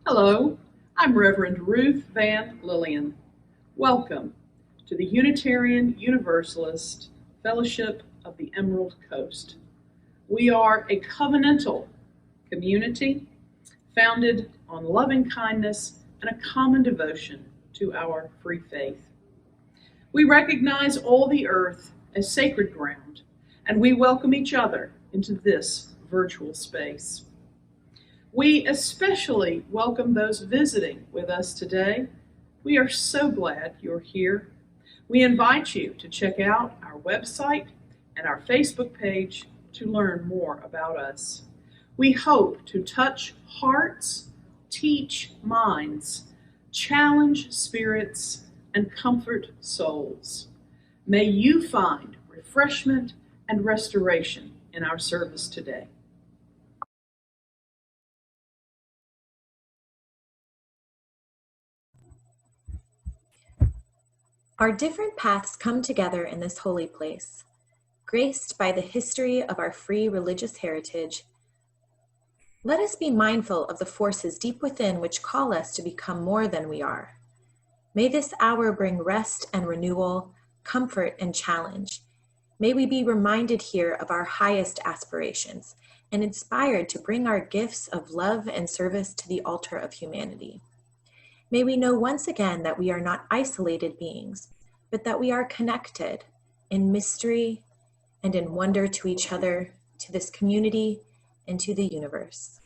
Hello, I'm Reverend Ruth Van Lillian. Welcome to the Unitarian Universalist Fellowship of the Emerald Coast. We are a covenantal community founded on loving kindness and a common devotion to our free faith. We recognize all the earth as sacred ground, and we welcome each other into this virtual space. We especially welcome those visiting with us today. We are so glad you're here. We invite you to check out our website and our Facebook page to learn more about us. We hope to touch hearts, teach minds, challenge spirits, and comfort souls. May you find refreshment and restoration in our service today. Our different paths come together in this holy place, graced by the history of our free religious heritage. Let us be mindful of the forces deep within which call us to become more than we are. May this hour bring rest and renewal, comfort and challenge. May we be reminded here of our highest aspirations and inspired to bring our gifts of love and service to the altar of humanity. May we know once again that we are not isolated beings, but that we are connected in mystery and in wonder to each other, to this community, and to the universe.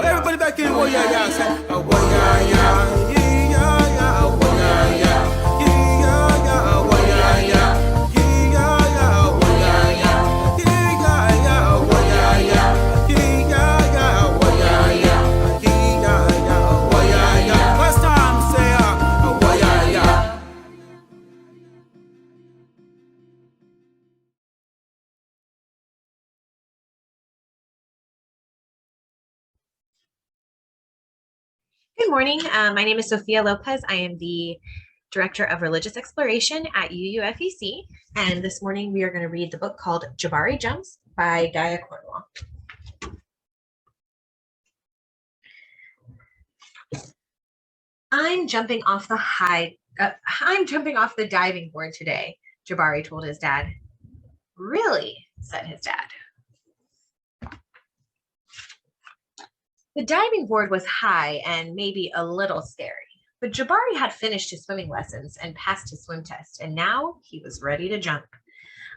Everybody back in, say, First time, say, Good morning. My name is Sophia Lopez. I am the Director of Religious Exploration at UUFEC. And this morning we are going to read the book called Jabari Jumps by Gaia Cornwall. I'm jumping off the diving board today, Jabari told his dad. Really? Said his dad. The diving board was high and maybe a little scary, but Jabari had finished his swimming lessons and passed his swim test, and now he was ready to jump.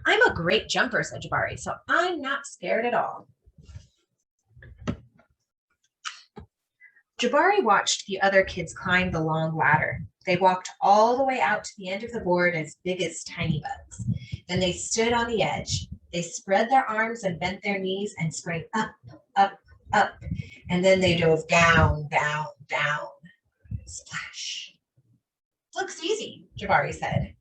I'm a great jumper, said Jabari, so I'm not scared at all. Jabari watched the other kids climb the long ladder. They walked all the way out to the end of the board as big as tiny bugs. Then they stood on the edge. They spread their arms and bent their knees and sprang up, up, up, and then they dove down, down, down. Splash. Looks easy, Jabari said.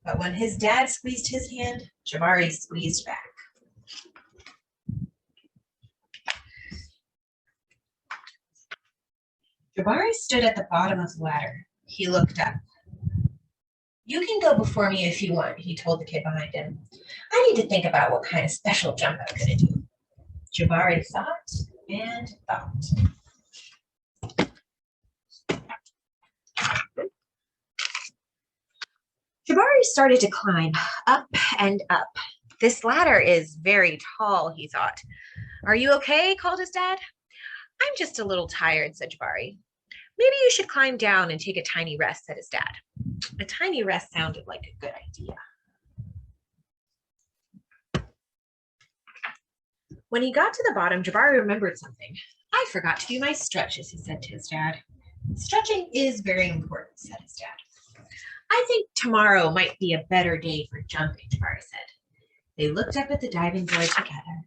But when his dad squeezed his hand, Jabari squeezed back. Jabari stood at the bottom of the ladder. He looked up. You can go before me if you want, he told the kid behind him. I need to think about what kind of special jump I'm going to do. Jabari thought and thought. Jabari started to climb up and up. This ladder is very tall, he thought. Are you okay? Called his dad. I'm just a little tired, said Jabari. Maybe you should climb down and take a tiny rest, said his dad. A tiny rest sounded like a good idea. When he got to the bottom, Jabari remembered something. I forgot to do my stretches, he said to his dad. Stretching is very important, said his dad. I think tomorrow might be a better day for jumping, Jabari said. They looked up at the diving board together.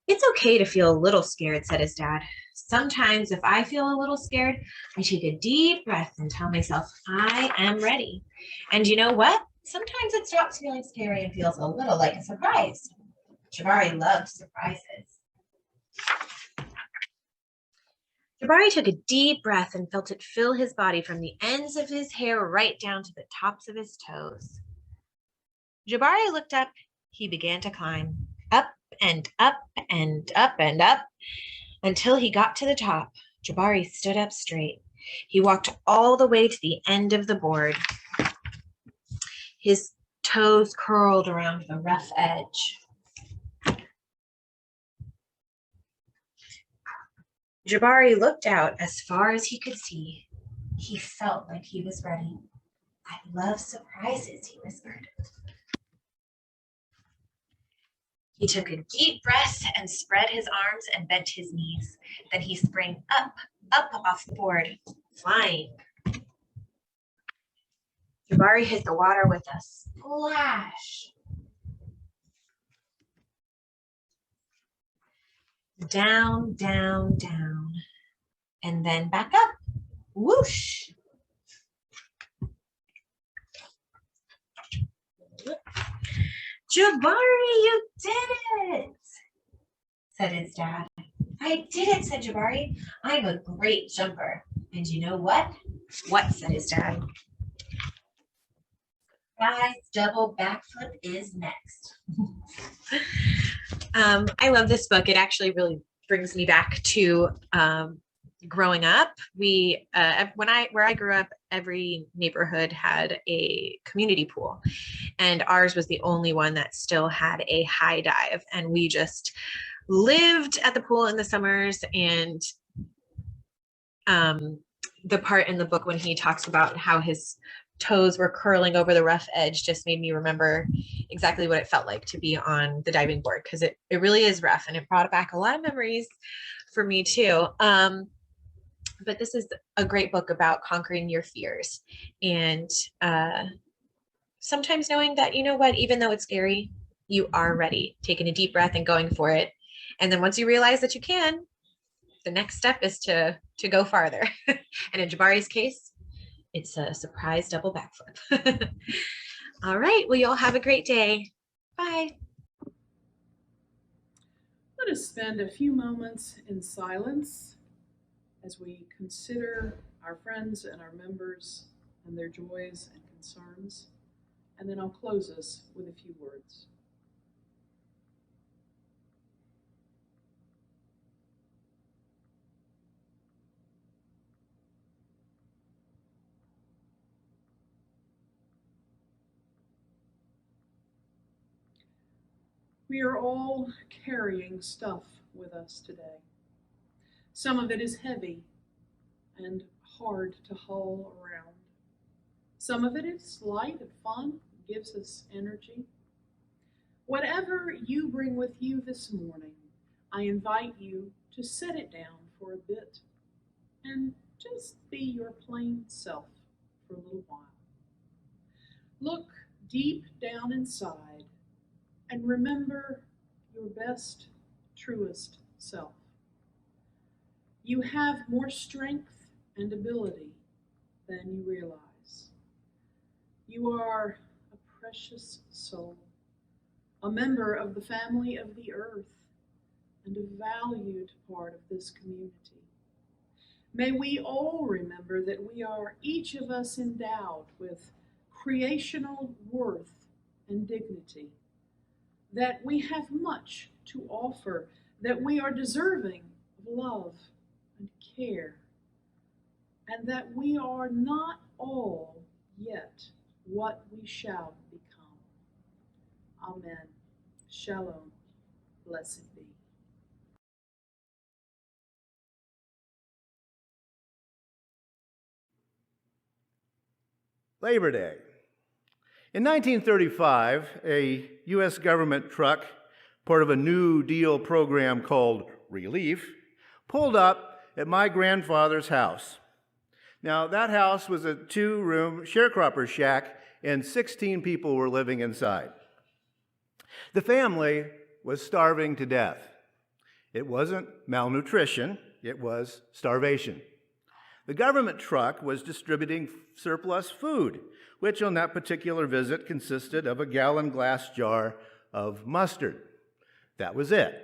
It's okay to feel a little scared, said his dad. Sometimes if I feel a little scared, I take a deep breath and tell myself, I am ready. And you know what? Sometimes it stops feeling scary and feels a little like a surprise. Jabari loves surprises. Jabari took a deep breath and felt it fill his body from the ends of his hair right down to the tops of his toes. Jabari looked up. He began to climb up and up and up and up until he got to the top. Jabari stood up straight. He walked all the way to the end of the board. His toes curled around the rough edge. Jabari looked out as far as he could see. He felt like he was ready. I love surprises, he whispered. He took a deep breath and spread his arms and bent his knees. Then he sprang up, up off the board, flying. Jabari hit the water with a splash. Down, down, down, and then back up. Whoosh. Jabari, you did it, said his dad. I did it, said Jabari. I'm a great jumper. And you know what? What, said his dad. Guys, double backflip is next. I love this book. It actually really brings me back to growing up, where I grew up, every neighborhood had a community pool, and ours was the only one that still had a high dive. And we just lived at the pool in the summers. And the part in the book when he talks about how his toes were curling over the rough edge just made me remember exactly what it felt like to be on the diving board, because it really is rough, and it brought back a lot of memories for me too. But this is a great book about conquering your fears, and sometimes knowing that, you know what, even though it's scary, you are ready, taking a deep breath and going for it. And then once you realize that you can, the next step is to go farther. And in Jabari's case, it's a surprise double backflip. All right. Well, you all have a great day. Bye. Let us spend a few moments in silence as we consider our friends and our members and their joys and concerns. And then I'll close us with a few words. We are all carrying stuff with us today. Some of it is heavy and hard to haul around. Some of it is light and fun, gives us energy. Whatever you bring with you this morning, I invite you to set it down for a bit and just be your plain self for a little while. Look deep down inside and remember your best, truest self. You have more strength and ability than you realize. You are a precious soul, a member of the family of the earth, and a valued part of this community. May we all remember that we are each of us endowed with creational worth and dignity, that we have much to offer, that we are deserving of love and care, and that we are not all yet what we shall become. Amen. Shalom. Blessed be. Labor Day. In 1935, a U.S. government truck, part of a New Deal program called Relief, pulled up at my grandfather's house. Now, that house was a 2-room sharecropper shack, and 16 people were living inside. The family was starving to death. It wasn't malnutrition, it was starvation. The government truck was distributing surplus food, which on that particular visit consisted of a gallon glass jar of mustard. That was it.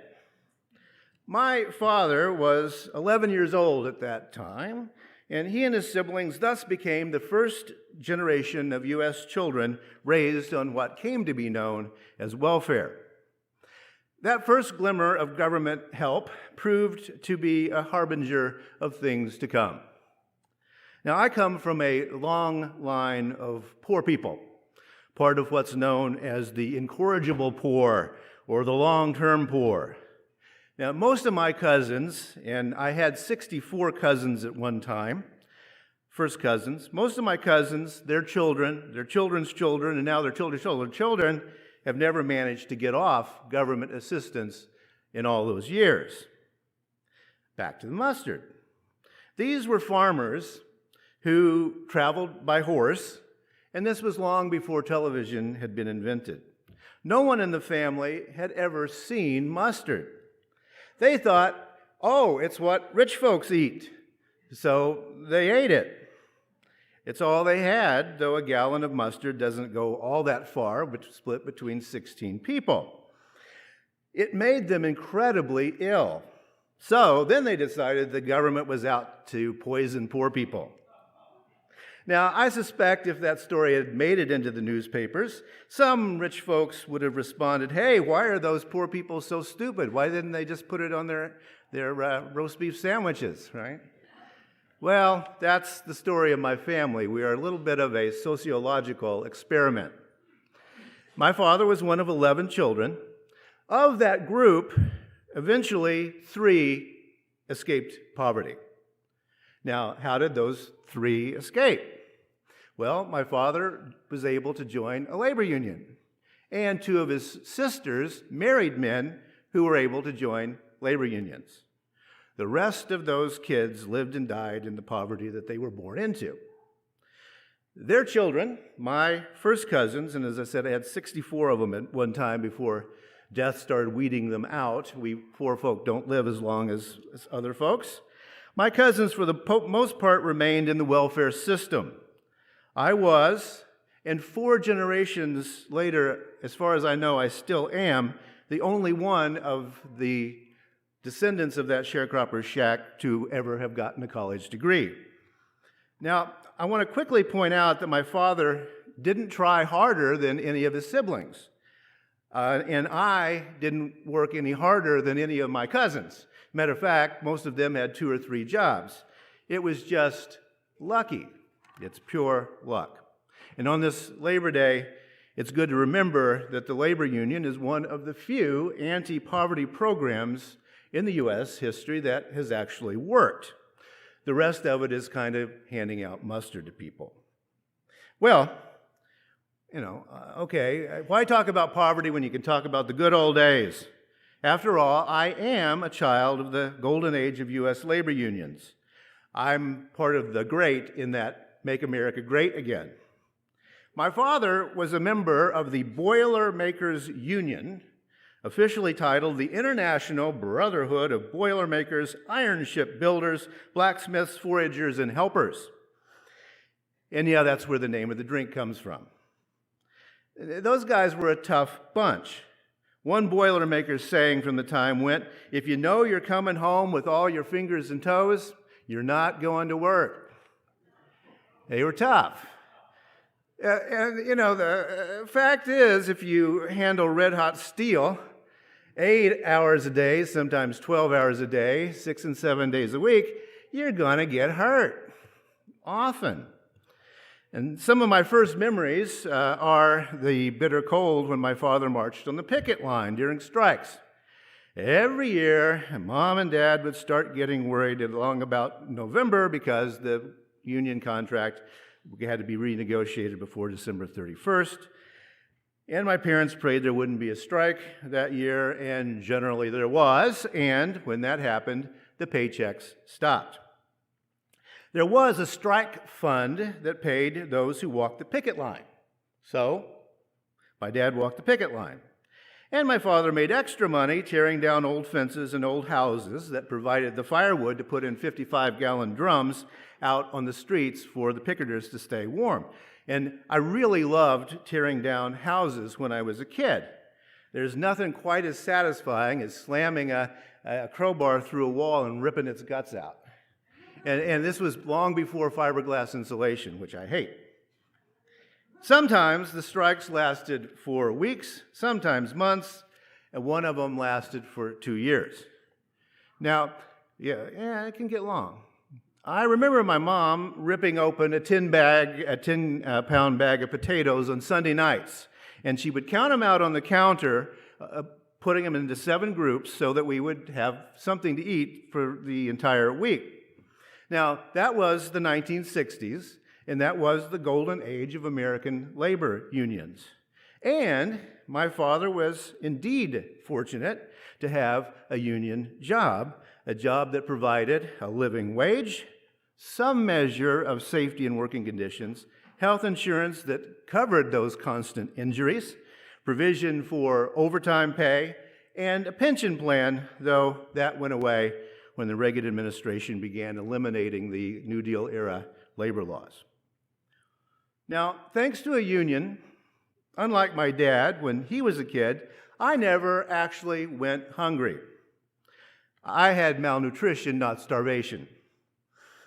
My father was 11 years old at that time, and he and his siblings thus became the first generation of U.S. children raised on what came to be known as welfare. That first glimmer of government help proved to be a harbinger of things to come. Now, I come from a long line of poor people, part of what's known as the incorrigible poor or the long-term poor. Now, most of my cousins, and I had 64 cousins at one time, first cousins, most of my cousins, their children, their children's children, and now their children's children have never managed to get off government assistance in all those years. Back to the mustard. These were farmers who traveled by horse, and this was long before television had been invented. No one in the family had ever seen mustard. They thought, oh, it's what rich folks eat, so they ate it. It's all they had, though a gallon of mustard doesn't go all that far, but split between 16 people. It made them incredibly ill. So then they decided the government was out to poison poor people. Now, I suspect if that story had made it into the newspapers, some rich folks would have responded, hey, why are those poor people so stupid? Why didn't they just put it on their roast beef sandwiches, right? Well, that's the story of my family. We are a little bit of a sociological experiment. My father was one of 11 children. Of that group, eventually 3 escaped poverty. Now, how did those 3 escape? Well, my father was able to join a labor union, and 2 of his sisters married men who were able to join labor unions. The rest of those kids lived and died in the poverty that they were born into. Their children, my first cousins, and as I said, I had 64 of them at one time before death started weeding them out. We poor folk don't live as long as other folks. My cousins, for the most part, remained in the welfare system. I was, and 4 generations later, as far as I know, I still am, the only one of the descendants of that sharecropper's shack to ever have gotten a college degree. Now, I want to quickly point out that my father didn't try harder than any of his siblings. And I didn't work any harder than any of my cousins. Matter of fact, most of them had 2 or 3 jobs. It was just lucky. It's pure luck. And on this Labor Day, it's good to remember that the labor union is one of the few anti-poverty programs in the U.S. history that has actually worked. The rest of it is kind of handing out mustard to people. Well, okay, why talk about poverty when you can talk about the good old days? After all, I am a child of the golden age of U.S. labor unions. I'm part of the great in that Make America Great Again. My father was a member of the Boilermakers Union, officially titled the International Brotherhood of Boilermakers, Iron Ship Builders, Blacksmiths, Foragers, and Helpers. And yeah, that's where the name of the drink comes from. Those guys were a tough bunch. One Boilermaker saying from the time went, "If you know you're coming home with all your fingers and toes, you're not going to work." They were tough. The fact is, if you handle red-hot steel 8 hours a day, sometimes 12 hours a day, 6 and 7 days a week, you're going to get hurt, often. And some of my first memories are the bitter cold when my father marched on the picket line during strikes. Every year, Mom and Dad would start getting worried along about November because the union contract had to be renegotiated before December 31st. And my parents prayed there wouldn't be a strike that year, and generally there was, and when that happened, the paychecks stopped. There was a strike fund that paid those who walked the picket line. So, my dad walked the picket line. And my father made extra money tearing down old fences and old houses that provided the firewood to put in 55-gallon drums out on the streets for the picketers to stay warm. And I really loved tearing down houses when I was a kid. There's nothing quite as satisfying as slamming a crowbar through a wall and ripping its guts out. And this was long before fiberglass insulation, which I hate. Sometimes the strikes lasted for weeks, sometimes months, and one of them lasted for 2 years. Now, yeah, it can get long. I remember my mom ripping open a 10-pound bag of potatoes on Sunday nights, and she would count them out on the counter, putting them into 7 groups so that we would have something to eat for the entire week. Now, that was the 1960s, and that was the golden age of American labor unions. And my father was indeed fortunate to have a union job, a job that provided a living wage, some measure of safety and working conditions, health insurance that covered those constant injuries, provision for overtime pay, and a pension plan, though that went away when the Reagan administration began eliminating the New Deal era labor laws. Now, thanks to a union, unlike my dad when he was a kid, I never actually went hungry. I had malnutrition, not starvation.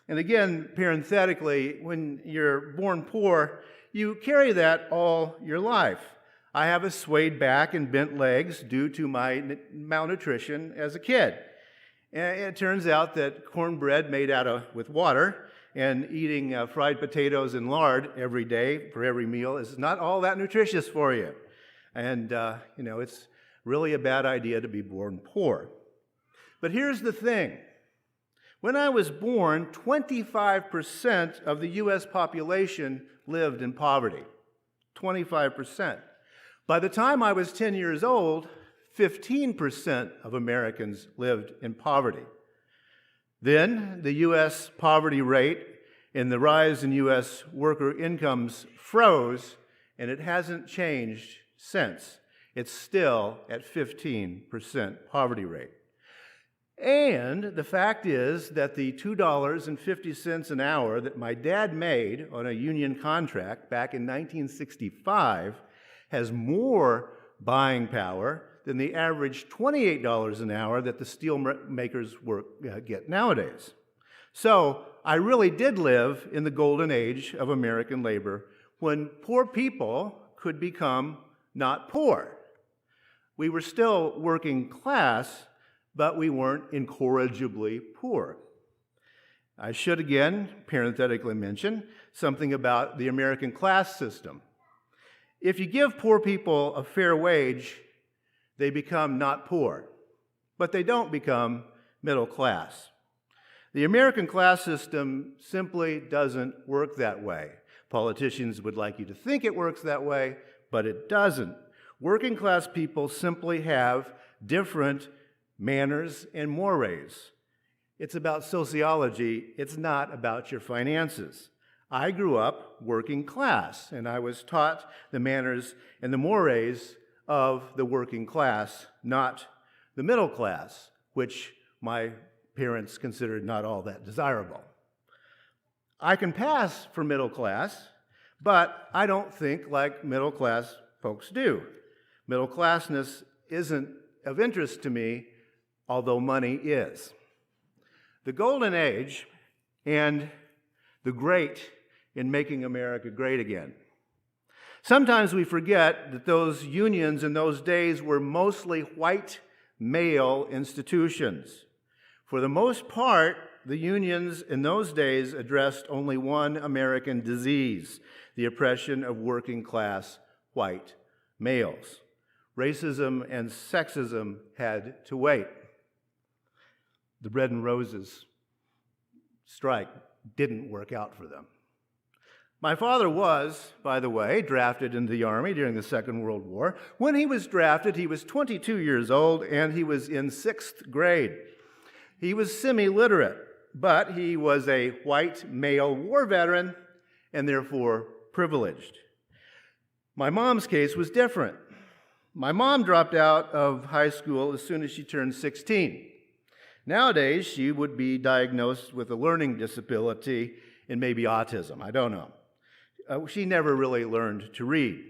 And again, parenthetically, when you're born poor, you carry that all your life. I have a swayed back and bent legs due to my malnutrition as a kid. And it turns out that cornbread made with water and eating fried potatoes and lard every day for every meal is not all that nutritious for you. And, it's really a bad idea to be born poor. But here's the thing. When I was born, 25% of the U.S. population lived in poverty. 25%. By the time I was 10 years old, 15% of Americans lived in poverty. Then the U.S. poverty rate and the rise in U.S. worker incomes froze, and it hasn't changed since. It's still at 15% poverty rate. And the fact is that the $2.50 an hour that my dad made on a union contract back in 1965 has more buying power than the average $28 an hour that the steel makers get nowadays. So I really did live in the golden age of American labor when poor people could become not poor. We were still working class, but we weren't incorrigibly poor. I should again parenthetically mention something about the American class system. If you give poor people a fair wage, they become not poor, but they don't become middle class. The American class system simply doesn't work that way. Politicians would like you to think it works that way, but it doesn't. Working class people simply have different manners and mores. It's about sociology. It's not about your finances. I grew up working class, and I was taught the manners and the mores of the working class, not the middle class, which my parents considered not all that desirable. I can pass for middle class, but I don't think like middle class folks do. Middle classness isn't of interest to me, although money is. The golden age and the great in making America great again. Sometimes we forget that those unions in those days were mostly white male institutions. For the most part, the unions in those days addressed only one American disease, the oppression of working class white males. Racism and sexism had to wait. The Bread and Roses strike didn't work out for them. My father was, by the way, drafted into the Army during the Second World War. When he was drafted, he was 22 years old, and he was in 6th grade. He was semi-literate, but he was a white male war veteran and therefore privileged. My mom's case was different. My mom dropped out of high school as soon as she turned 16. Nowadays, she would be diagnosed with a learning disability and maybe autism. I don't know. She never really learned to read.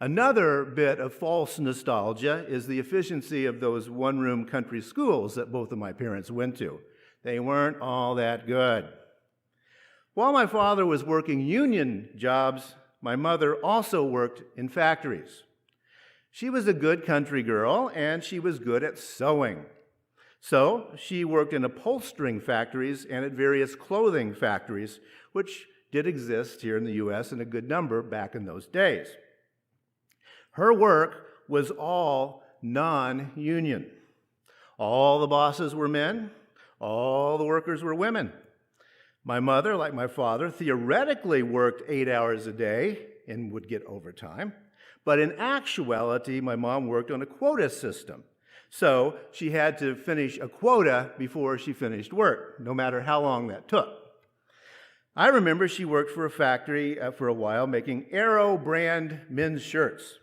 Another bit of false nostalgia is the efficiency of those one-room country schools that both of my parents went to. They weren't all that good. While my father was working union jobs, my mother also worked in factories. She was a good country girl, and she was good at sewing. So she worked in upholstering factories and at various clothing factories, which did exist here in the U.S. in a good number back in those days. Her work was all non-union. All the bosses were men. All the workers were women. My mother, like my father, theoretically worked 8 hours a day and would get overtime. But in actuality, my mom worked on a quota system. So she had to finish a quota before she finished work, no matter how long that took. I remember she worked for a factory for a while making Arrow brand men's shirts.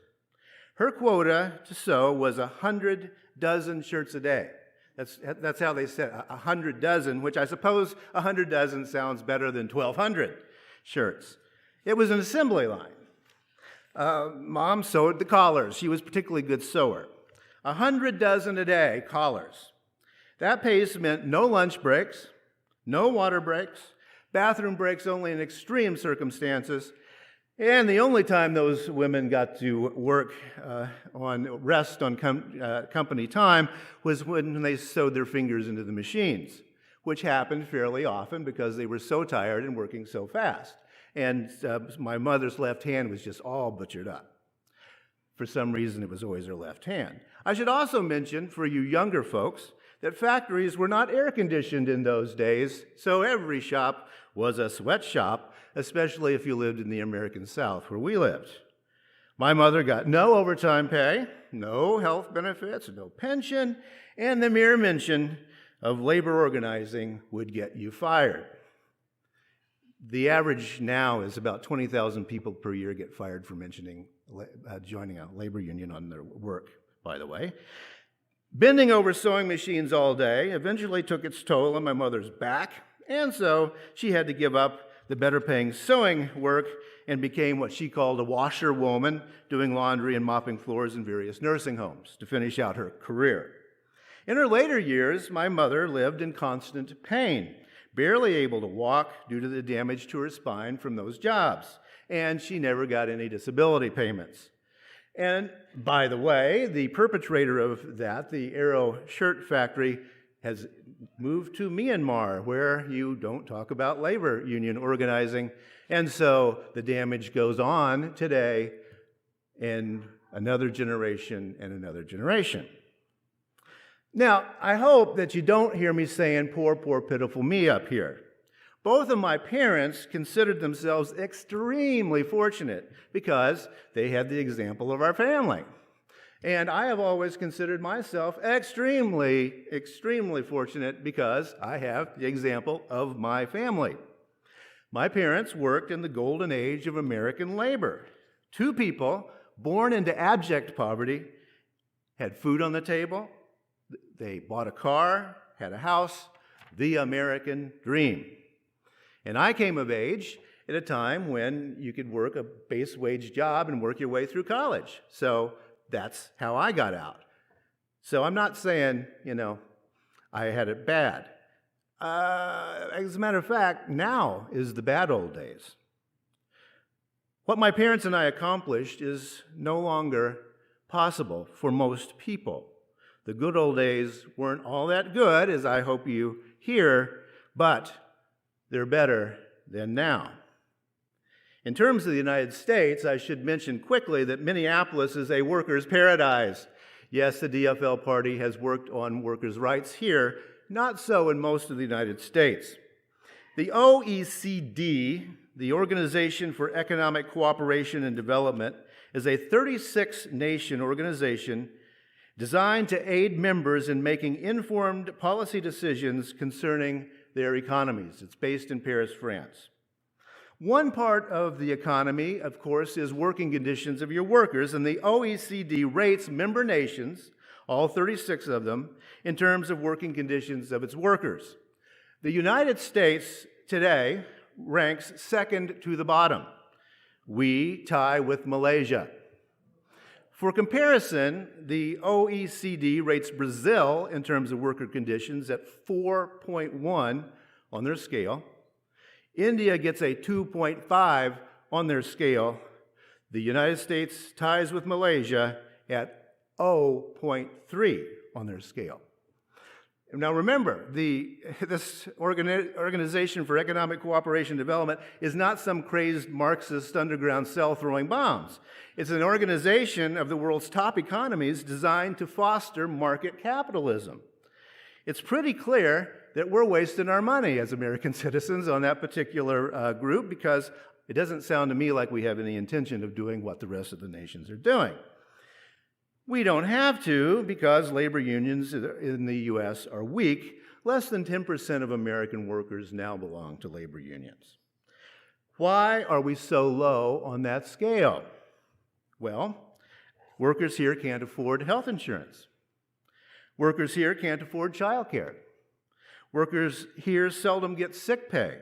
Her quota to sew was 100 dozen shirts a day. That's how they said 100 dozen, which I suppose 100 dozen sounds better than 1,200 shirts. It was an assembly line. Mom sewed the collars. She was a particularly good sewer. 100 dozen a day, collars. That pace meant no lunch breaks, no water breaks, bathroom breaks only in extreme circumstances, And the only time those women got to work rest on company time was when they sewed their fingers into the machines, which happened fairly often because they were so tired and working so fast. And my mother's left hand was just all butchered up. For some reason, it was always her left hand. I should also mention, for you younger folks, that factories were not air-conditioned in those days, so every shop was a sweatshop, especially if you lived in the American South, where we lived. My mother got no overtime pay, no health benefits, no pension, and the mere mention of labor organizing would get you fired. The average now is about 20,000 people per year get fired for mentioning joining a labor union on their work, by the way. Bending over sewing machines all day eventually took its toll on my mother's back, and so she had to give up the better-paying sewing work and became what she called a washerwoman, doing laundry and mopping floors in various nursing homes to finish out her career. In her later years, my mother lived in constant pain, barely able to walk due to the damage to her spine from those jobs, and she never got any disability payments. And by the way, the perpetrator of that, the Arrow Shirt Factory, has moved to Myanmar, where you don't talk about labor union organizing, and so the damage goes on today in another generation and another generation. Now, I hope that you don't hear me saying, poor, poor, pitiful me up here. Both of my parents considered themselves extremely fortunate because they had the example of our family. And I have always considered myself extremely, extremely fortunate because I have the example of my family. My parents worked in the golden age of American labor. Two people born into abject poverty had food on the table, they bought a car, had a house, the American dream. And I came of age at a time when you could work a base wage job and work your way through college. So that's how I got out. So I'm not saying, I had it bad. As a matter of fact, now is the bad old days. What my parents and I accomplished is no longer possible for most people. The good old days weren't all that good, as I hope you hear, but they're better than now. In terms of the United States, I should mention quickly that Minneapolis is a workers' paradise. Yes, the DFL party has worked on workers' rights here, not so in most of the United States. The OECD, the Organization for Economic Cooperation and Development, is a 36-nation organization designed to aid members in making informed policy decisions concerning their economies. It's based in Paris, France. One part of the economy, of course, is working conditions of your workers, and the OECD rates member nations, all 36 of them, in terms of working conditions of its workers. The United States today ranks second to the bottom. We tie with Malaysia. For comparison, the OECD rates Brazil in terms of worker conditions at 4.1 on their scale. India gets a 2.5 on their scale. The United States ties with Malaysia at 0.3 on their scale. Now remember, this Organization for Economic Cooperation and Development is not some crazed Marxist underground cell throwing bombs. It's an organization of the world's top economies designed to foster market capitalism. It's pretty clear that we're wasting our money as American citizens on that particular group because it doesn't sound to me like we have any intention of doing what the rest of the nations are doing. We don't have to because labor unions in the U.S. are weak. Less than 10% of American workers now belong to labor unions. Why are we so low on that scale? Well, workers here can't afford health insurance. Workers here can't afford child care. Workers here seldom get sick pay.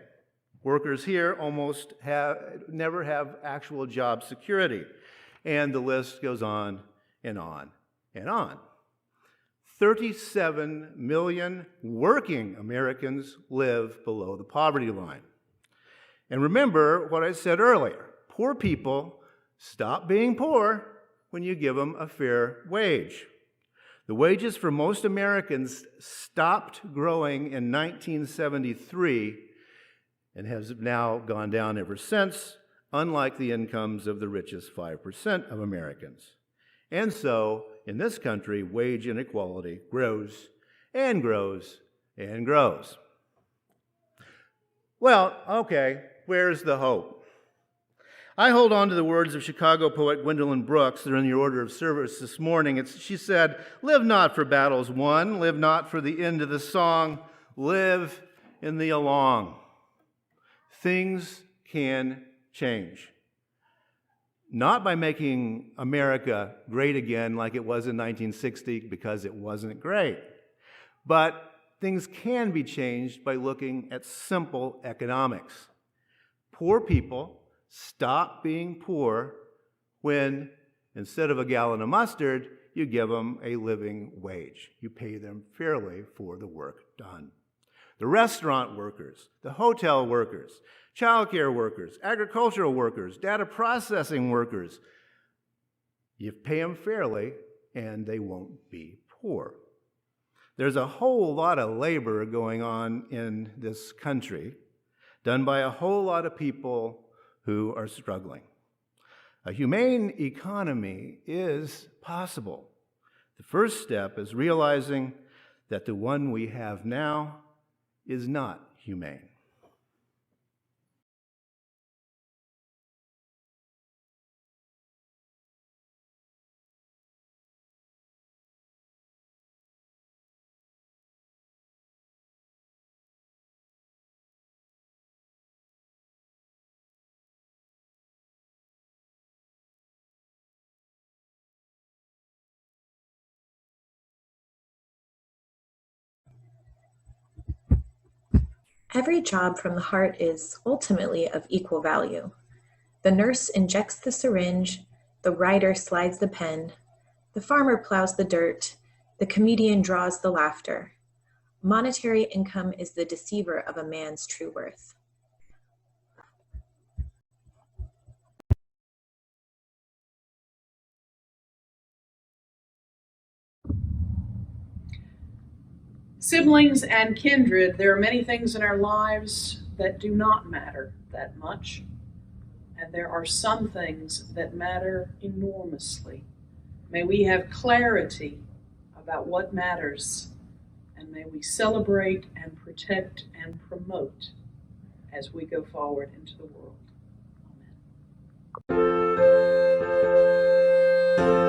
Workers here almost never have actual job security. And the list goes on and on and on. 37 million working Americans live below the poverty line. And remember what I said earlier, poor people stop being poor when you give them a fair wage. The wages for most Americans stopped growing in 1973 and has now gone down ever since, unlike the incomes of the richest 5% of Americans. And so, in this country, wage inequality grows and grows and grows. Well, okay, where's the hope? I hold on to the words of Chicago poet Gwendolyn Brooks. They're in your order of service this morning. She said, "Live not for battles won, live not for the end of the song, live in the along." Things can change. Not by making America great again like it was in 1960, because it wasn't great, but things can be changed by looking at simple economics. Poor people stop being poor when, instead of a gallon of mustard, you give them a living wage. You pay them fairly for the work done. The restaurant workers, the hotel workers, childcare workers, agricultural workers, data processing workers, you pay them fairly and they won't be poor. There's a whole lot of labor going on in this country, done by a whole lot of people who are struggling. A humane economy is possible. The first step is realizing that the one we have now is not humane. Every job from the heart is ultimately of equal value. The nurse injects the syringe, the writer slides the pen, the farmer plows the dirt, the comedian draws the laughter. Monetary income is the deceiver of a man's true worth. Siblings and kindred, there are many things in our lives that do not matter that much, and there are some things that matter enormously. May we have clarity about what matters, and may we celebrate and protect and promote as we go forward into the world. Amen.